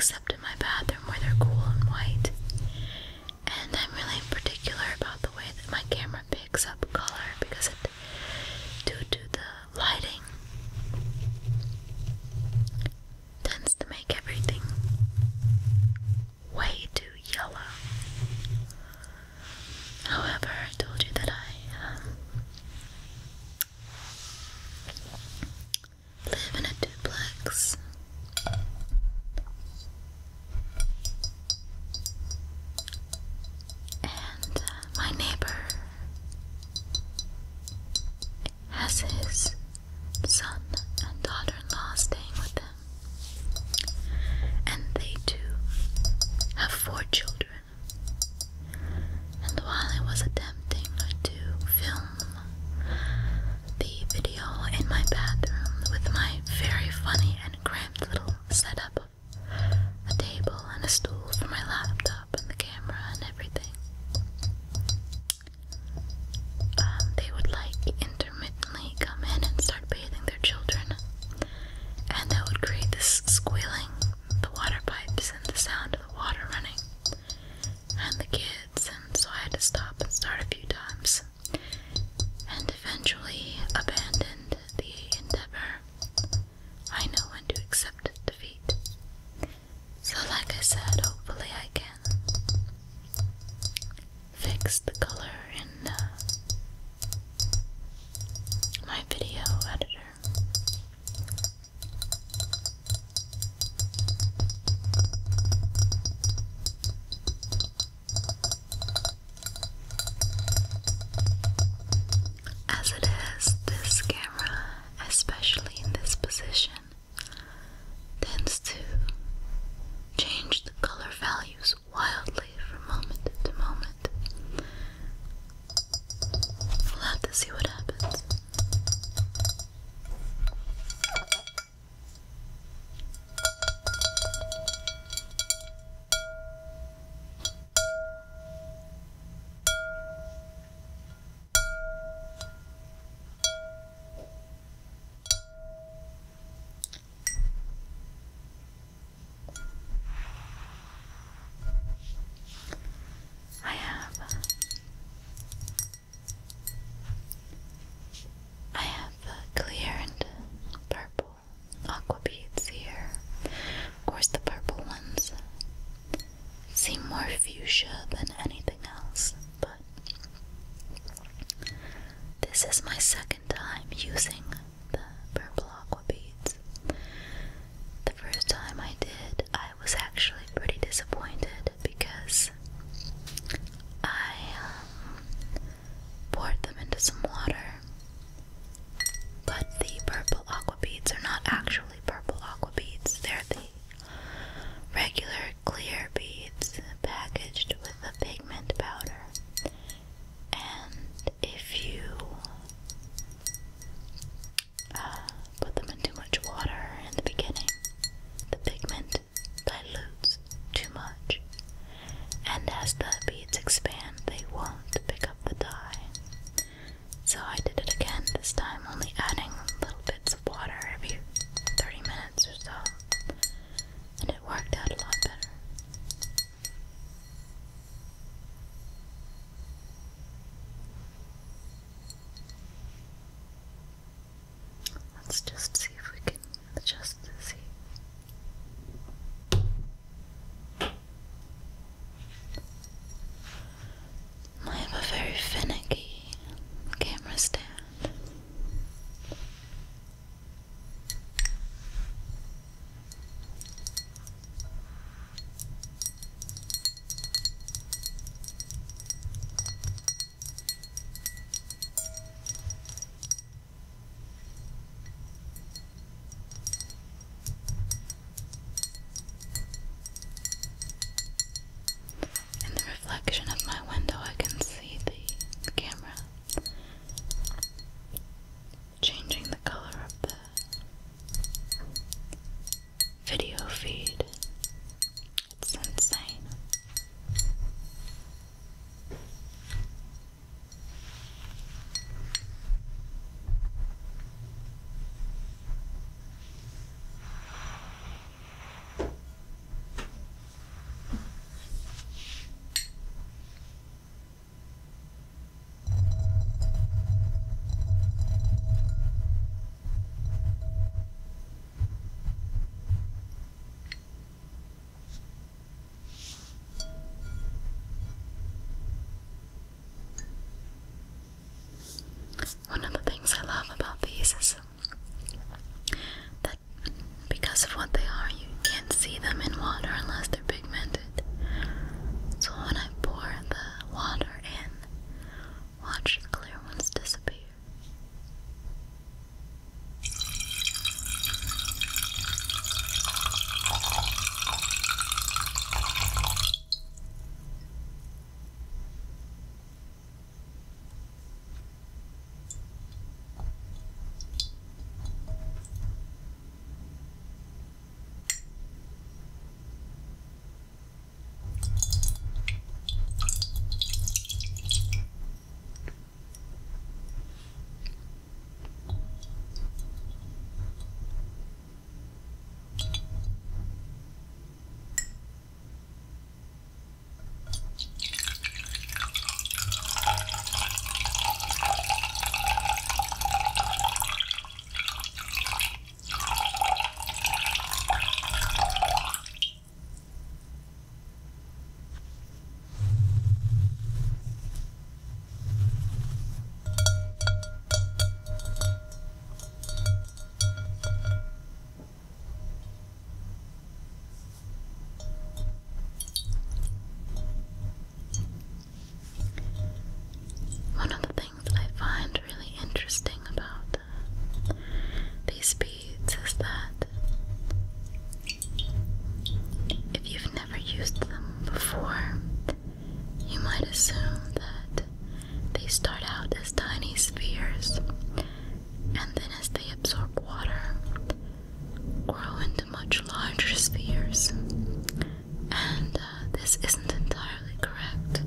except in my bathroom where they're cool and white. And I'm really particular about the way that my camera picks up color because due to the lighting, tends to make everything way too yellow. However, I told you that I live in a duplex. And my neighbor has his son and daughter-in-law staying with them. And they too have 4 children. And while I was attempting to film the video in my bathroom with my very funny and cramped little setup of a table and a stool for my laptop and the camera and everything, they would like intermittently come in and start bathing their children, and that would create this squealing, the water pipes and the sound of the water running and the kids, and so I had to stop and start a few times and eventually abandoned the endeavor. I know when to accept defeat. So like I said, hopefully I can fix the color in my video editor. As it is, this camera, especially in this position, tends to change the color values wildly from moment to moment. We'll have to see what happens. I have clear and purple Aquabeads here. Of course, the purple ones seem more fuchsia than anything else, but this is my second time using the purple Aquabeads. The first time I did, I was actually pretty disappointed because I poured them into some water, but the purple Aquabeads are not actually purple Aquabeads. They're the regular clear beads packaged with a pigment this isn't entirely correct.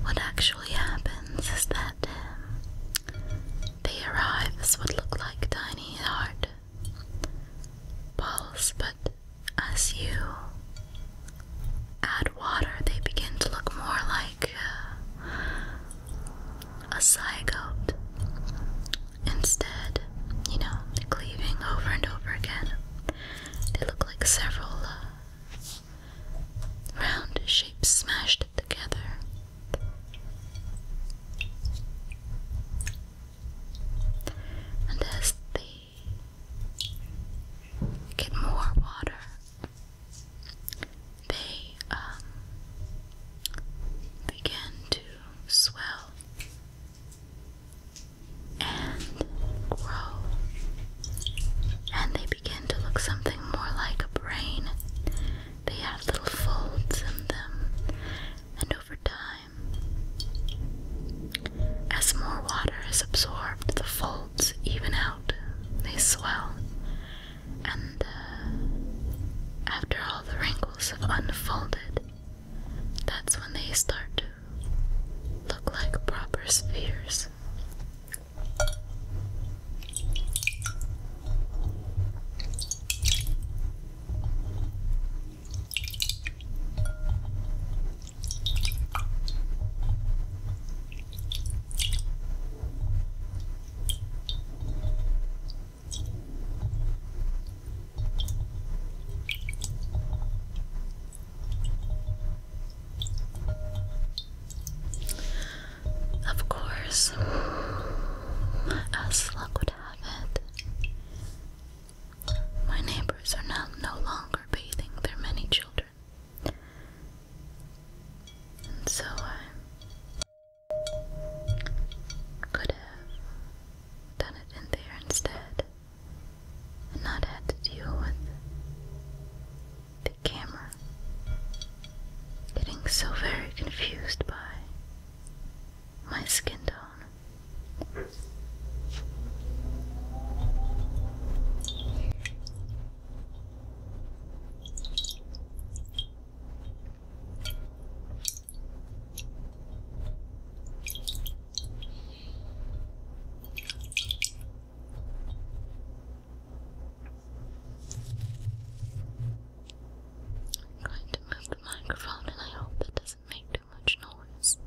What actually happens is that they arrive as what look like tiny hard balls, but as you add water, they begin to look more like a zygote. Instead, cleaving over and over again, they look like several round shapes smashed together. And as they get more water, they begin to swell and grow, and they begin to look something more like a brain. They have little folds in them, and over time, as more water is absorbed, the folds even out, they swell, and after all the wrinkles have unfolded, that's when they start to look like proper spheres. Of course, as luck would have it, my neighbors are now no longer bathing their many children, and so I could have done it in there instead and not had to deal with the camera getting so very confused by my skin tone. I'm going to move the microphone, and I hope that doesn't make too much noise.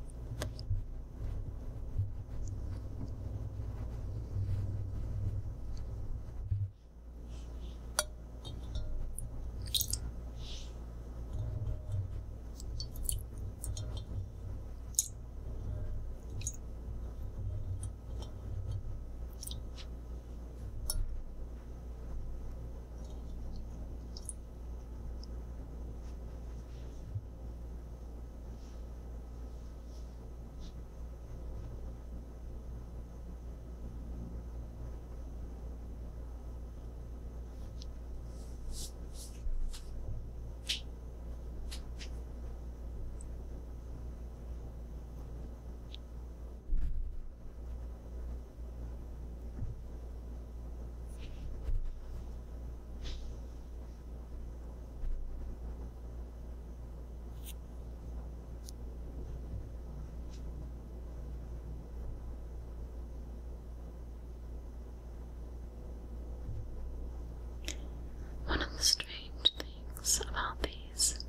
One of the strange things about these,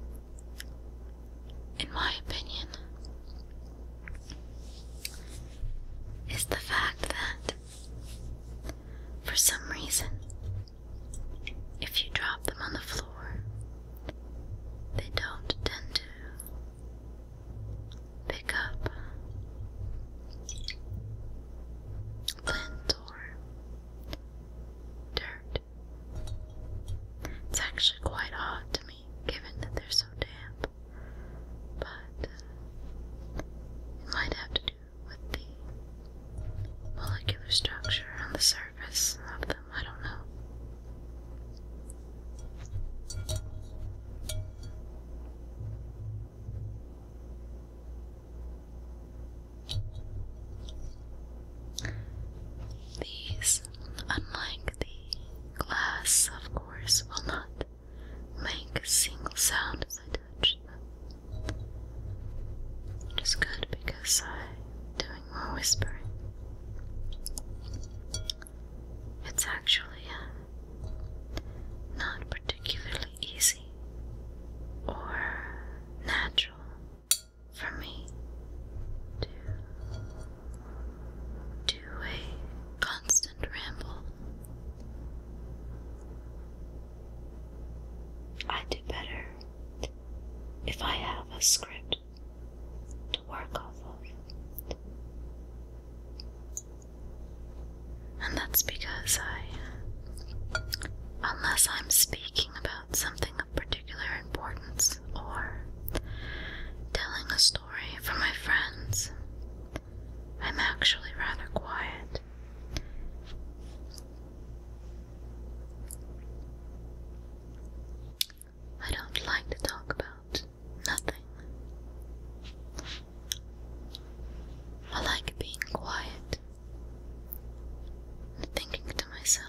in my opinion, is the fact that, for some reason, if you drop them on the floor, they don't tend to pick up lint or dirt. It's actually quite odd to me, given that they're so damp, but feels good because I'm doing more whispering. It's actually not particularly easy or natural for me to do a constant ramble. I do better if I have a script to work off of. And that's because unless I'm speaking about something of particular importance or telling a story for my friends, I'm actually rather quiet. I don't like to talk about nothing. I like being quiet and thinking to myself.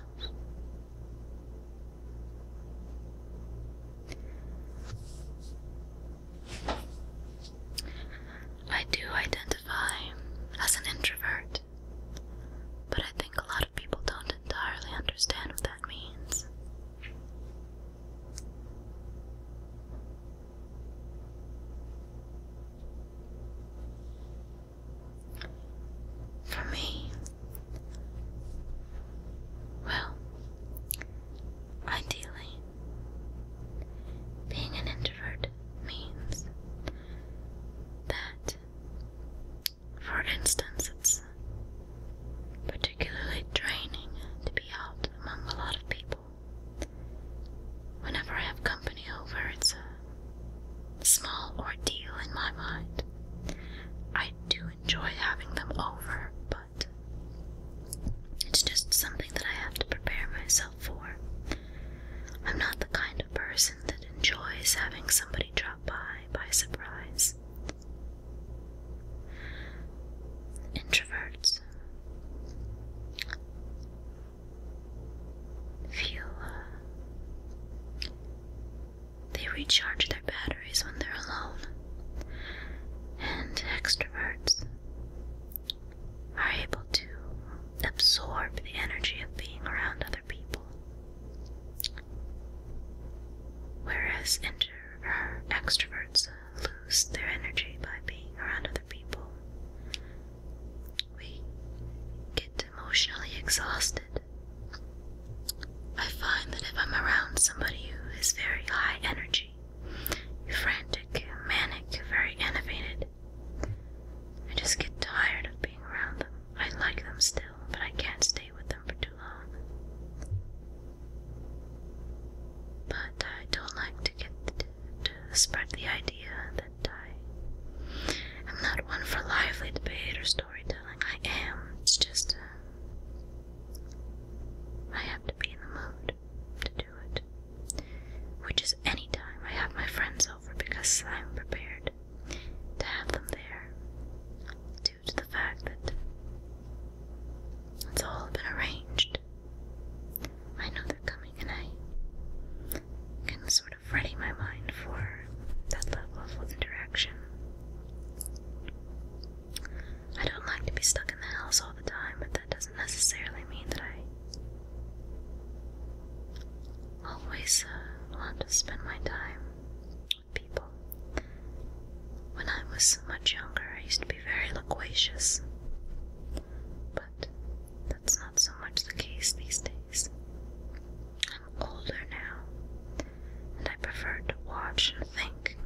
I do identify as an introvert, but I think a lot of people don't entirely understand what that means. For me, well, ideally, being an introvert means that, for instance, it's particularly draining to be out among a lot of people. Whenever I have company over, it's a small ordeal in my mind. I do enjoy having them over, but it's just something that I have to prepare myself for. I'm not the kind of person that enjoys having somebody drop by surprise. Introverts feel they recharge their batteries when they're alone, and extroverts are able to absorb the energy of being around other people, whereas extroverts lose their energy by being around other people. We get emotionally exhausted. I find that if I'm around somebody who is very high energy, frantic, manic, very animated, I just get tired of being around them. I like them still, but I can't stay with them for too long. But I don't like to spread the idea that I'm not one for lively debate or storytelling. I am. It's just I have to be in the mood to do it, which is any time I have my friends over, because I'm prepared to have them there due to the fact that it's all been arranged. I know they're coming, and I can sort of ready my mind for that level of interaction. I don't like to be stuck in the house all the time, but that doesn't necessarily mean that I always want to spend my time with people. When I was much younger, I used to be very loquacious, but that's not so much the case these days. I'm older now, and I prefer to watch and think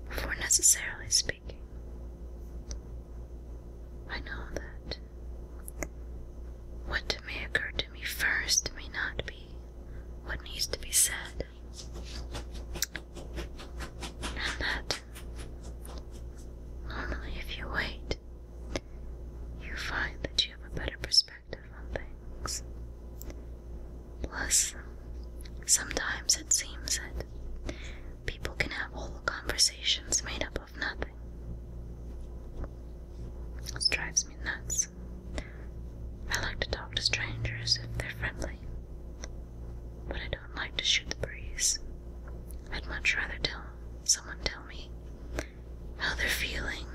before necessarily speaking. I know that what may occur to me first may not be what needs to be said, and that normally if you wait, you find that you have a better perspective on things. Plus, sometimes it seems that people can have whole conversations made up of nothing. This drives me nuts. I like to talk to strangers if they're friendly, but I don't like to shoot the breeze. I'd much rather someone tell me how they're feeling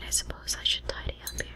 I suppose I should tidy up here.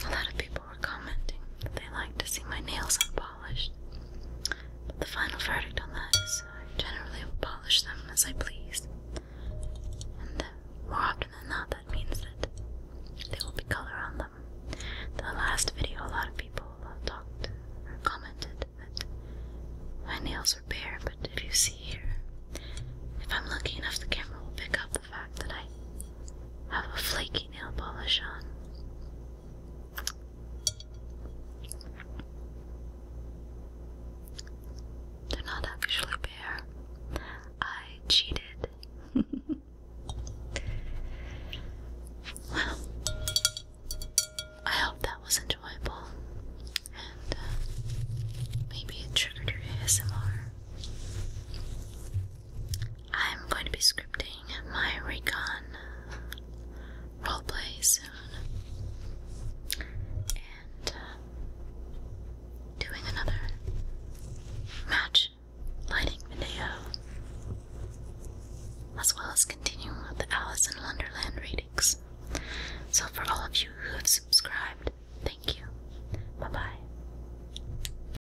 A lot of people were commenting that they like to see my nails unpolished, but the final verdict on that is I generally will polish them as I please, and more often than not that means that there will be color on them. The last video, a lot of people talked or commented that my nails were bare, but if you see here, if I'm lucky enough, the camera will pick up the fact that I have a flaky nail polish on. They're not actually bare. I cheated